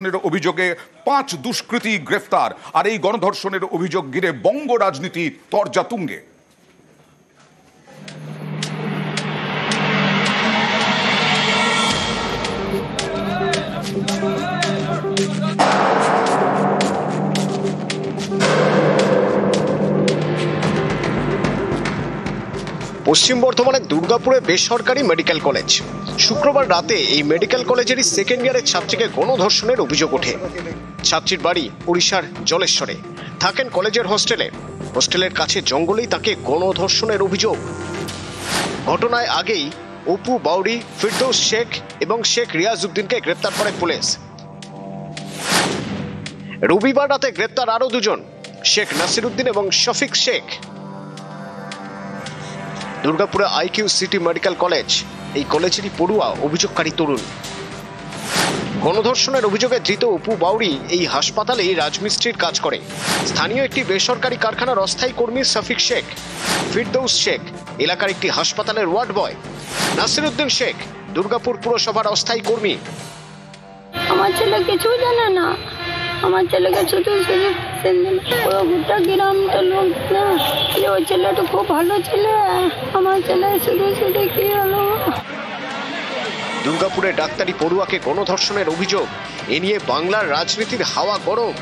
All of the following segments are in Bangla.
অভিযোগে 5 দুষ্কৃতী গ্রেফতার। আর এই গণধর্ষণের অভিযোগ ঘিরে বঙ্গ রাজনীতি তরজা তুঙ্গে। পশ্চিম বর্ধমানের দুর্গাপুরে বেসরকারি মেডিকেল কলেজ। শুক্রবার রাতে এই মেডিকেল কলেজেরই সেকেন্ড ইয়ারের ছাত্রীকে গণধর্ষণের অভিযোগ ওঠে। ছাত্রীর বাড়ি ওড়িশার জলেশ্বরে, থাকেন কলেজের হোস্টেলে। হোস্টেলের কাছে জঙ্গলেই তাকে গণধর্ষণের অভিযোগ। ঘটনায় আগেই অপু বাউরি, ফিরদৌস শেখ এবং শেখ রিয়াজউদ্দিনকে গ্রেপ্তার করে পুলিশ। রবিবার রাতে গ্রেপ্তার আরো দুজন, শেখ নাসিরউদ্দিন এবং শফিক শেখ। দুর্গাপুরে আইকিউ সিটি মেডিকেল কলেজ, এই কলেজেরই পড়ুয়া অভিযোগকারী তরুণ। গণধর্ষণের অভিযোগে ধৃত অপু বাউরি এই হাসপাতালে রাজমিস্ত্রির কাজ করে। স্থানীয় একটি বেসরকারি কারখানার অস্থায়ী কর্মী শফিক শেখ। ফিরদৌস শেখ এলাকার একটি হাসপাতালের ওয়ার্ড বয়। নাসিরউদ্দিন শেখ দুর্গাপুর পুরসভার অস্থায়ী কর্মী। আমার ছেলে কিছু জানে না, আমার ছেলেকে শুধু শুধু পুরো গোটা গ্রামটা লোক না যে ওই ছেলেটা খুব ভালো ছেলে, আমার ছেলে শুধু শুধু কি হলো। দুর্গাপুরে ডাক্তারি পড়ুয়াকে গণধর্ষণের অভিযোগ, এ নিয়ে বাংলার রাজনীতির হাওয়া গরম।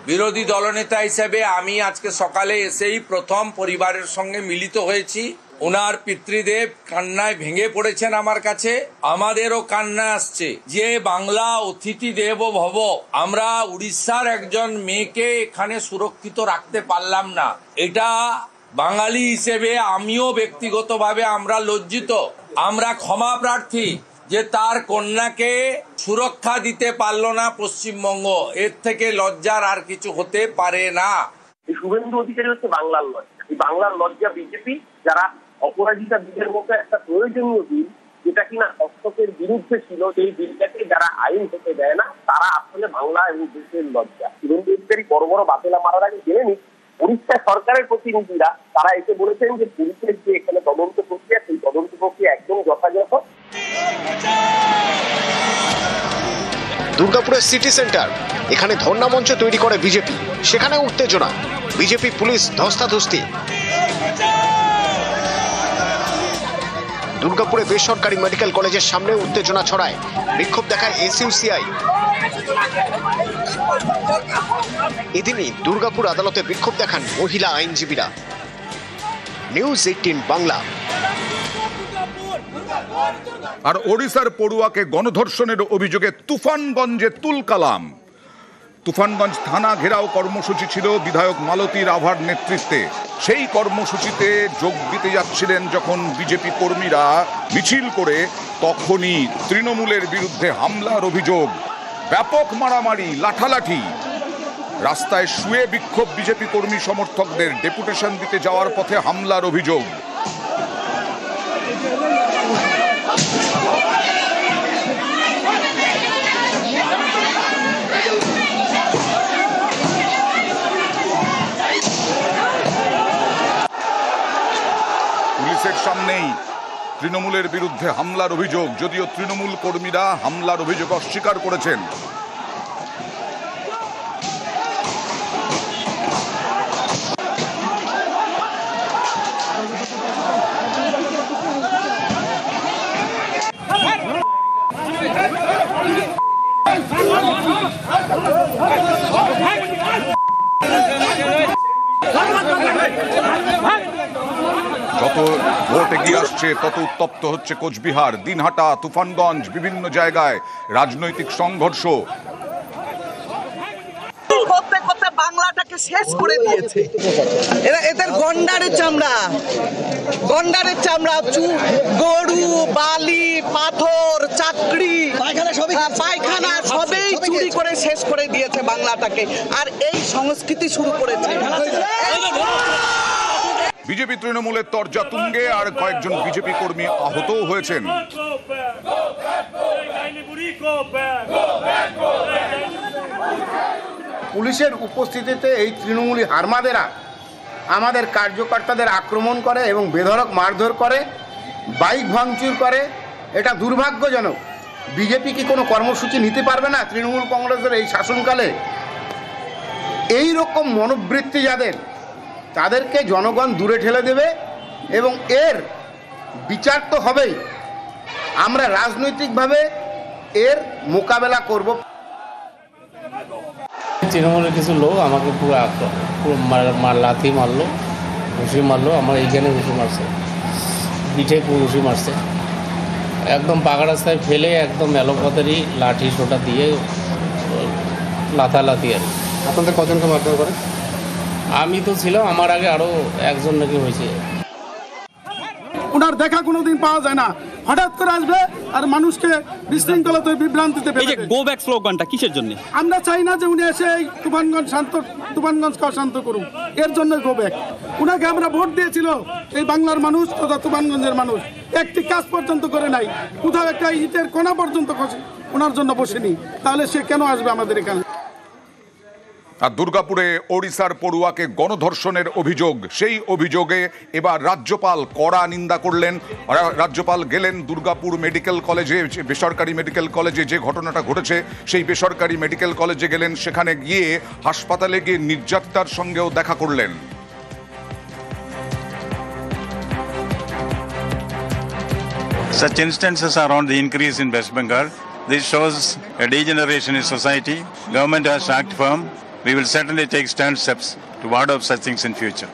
বিরোধী দলনেতা হিসেবে আমি আজকে সকালে এসেই প্রথম পরিবারের সঙ্গে মিলিত হয়েছি। ওনার পিতৃদেব কান্নায় ভেঙে পড়েছেন আমার কাছে, আমাদেরও কান্না আসছে যে বাংলা অতিথি দেব ভব, আমরা উড়িষ্যার একজন মেয়েকে এখানে সুরক্ষিত রাখতে পারলাম না। এটা বাঙালি হিসেবে আমিও ব্যক্তিগতভাবে আমরা লজ্জিত, আমরা ক্ষমা প্রার্থী যে তার কন্যাকে সুরক্ষা দিতে পারলো না পশ্চিমবঙ্গ। এর থেকে লজ্জার আর কিছু হতে পারে না। শুভেন্দু অধিকারী হচ্ছে বাংলার লজ্জা। এই বাংলার লজ্জা বিজেপি, যারা অপরাজিতা বিলের মতো একটা প্রয়োজনীয় বিল যেটা কিনা হস্তক্ষেপের বিরুদ্ধে ছিল, সেই বিলটাকে যারা আইন হতে দেয় না, তারা আসলে বাংলা এবং দেশের লজ্জা। শুভেন্দু অধিকারী বড় বড় বাতিলা মারার আগে জেনে নিন, উড়িষ্যা সরকারের প্রতিনিধিরা তারা এসে বলেছেন যে পুলিশের যে এখানে তদন্ত প্রক্রিয়া, সেই তদন্ত প্রক্রিয়া একদম যথাযথ। দুর্গাপুরের সিটি সেন্টার, এখানে ধর্ণা মঞ্চ তৈরি করে বিজেপি, সেখানে উত্তেজনা, বিজেপি পুলিশ ধস্তাধস্তি। দুর্গাপুরে বেসরকারি মেডিকেল কলেজের সামনে উত্তেজনা ছড়ায়, বিক্ষোভ দেখায় এসইউসিআই। এদিনই দুর্গাপুর আদালতে বিক্ষোভ দেখান মহিলা আইনজীবীরা। নিউজ 18 বাংলা। আর ওড়িশার পড়ুয়াকে গণধর্ষণের অভিযোগে তুফানগঞ্জে তুলকালাম। তুফানগঞ্জ থানা ঘেরাও কর্মসূচি ছিল বিধায়ক মালতী রাভার নেতৃত্বে। সেই কর্মসূচিতে যোগ দিতে যাচ্ছিলেন যখন বিজেপি কর্মীরা মিছিল করে, তখনই তৃণমূলের বিরুদ্ধে হামলার অভিযোগ, ব্যাপক মারামারি, লাঠালাঠি। রাস্তায় শুয়ে বিক্ষোভ বিজেপি কর্মী সমর্থকদের, ডেপুটেশন দিতে যাওয়ার পথে হামলার অভিযোগ। পুলিশের সামনেই তৃণমূলের বিরুদ্ধে হামলার অভিযোগ, যদিও তৃণমূল কর্মীরা হামলার অভিযোগ অস্বীকার করেছেন। যত ভোট এগিয়ে আসছে তত উত্তপ্ত হচ্ছে কোচবিহার, দিনহাটা, তুফানগঞ্জ, বিভিন্ন জায়গায় রাজনৈতিক সংঘর্ষ। বাংলাটাকে শেষ করে দিয়েছে এরা, এদের গন্ডারের চামড়া, গরু, বালি, পাথর, চাকরি, পায়খানা সবই চুরি করে শেষ করে দিয়েছে বাংলাটাকে। আর এই সংস্কৃতি শুরু করেছে বিজেপি তৃণমূলের তরজা তুঙ্গে, আর কয়েকজন বিজেপি কর্মী আহতও হয়েছেন। পুলিশের উপস্থিতিতে এই তৃণমূলী হারমাদেরা আমাদের কার্যকর্তাদের আক্রমণ করে এবং বেধড়ক মারধর করে, বাইক ভাঙচুর করে, এটা দুর্ভাগ্যজনক। বিজেপি কি কোনো কর্মসূচি নিতে পারবে না তৃণমূল কংগ্রেসের এই শাসনকালে? এই রকম মনোবৃত্তি যাদের, তাদেরকে জনগণ দূরে ঠেলে দেবে এবং এর বিচার তো হবেই। আমরা রাজনৈতিকভাবে এর মোকাবেলা করব। তৃণমূলের কিছু লোক আমাকে পুরো লাথি মারলো, ঘুষি মারলো, আমার এইখানে ঘুষি মারছে, পিঠে ঘুষি মারছে, একদম পাকা রাস্তায় ফেলে একদম এলোপাতারি লাঠি সোটা দিয়ে লাথালাথি আর। আপনাদের কজনকে মারধর করে? আমি তো ছিলাম, আমার আগে আরও একজন নাকি হয়েছে। ওনার দেখা কোনোদিন পাওয়া যায় না, হঠাৎ করে আসবে আর মানুষকে বিশৃঙ্খলাতে বিভ্রান্তিতে ফেলবে। এই যে গো ব্যাক স্লোগানটা কিসের জন্য? আমরা চাই না যে উনি এসে এই তুফানগঞ্জকে অশান্ত করুন, এর জন্য গো ব্যাক। উনাকে আমরা ভোট দিয়েছিল এই বাংলার মানুষ তথা তুফানগঞ্জের মানুষ, একটি কাজ পর্যন্ত করে নাই, কোথাও একটা ইটের কোনা পর্যন্ত ওনার জন্য বসেনি, তাহলে সে কেন আসবে আমাদের এখানে? আর দুর্গাপুরে ওড়িশার পড়ুয়াকে গণধর্ষণের অভিযোগ, সেই অভিযোগে এবার রাজ্যপাল কড়া নিন্দা করলেন। রাজ্যপাল গেলেন দুর্গাপুর মেডিকেল কলেজে, বেসরকারি মেডিকেল কলেজে যে ঘটনাটা ঘটেছে সেই বেসরকারি মেডিকেল কলেজে গেলেন। সেখানে গিয়ে হাসপাতালে গিয়ে নির্যাতিতার সঙ্গেও দেখা করলেন। Such instances are on the increase in West Bengal. This shows a degeneration in society. Government has to act firm. We will certainly take stern steps to ward off such things in future.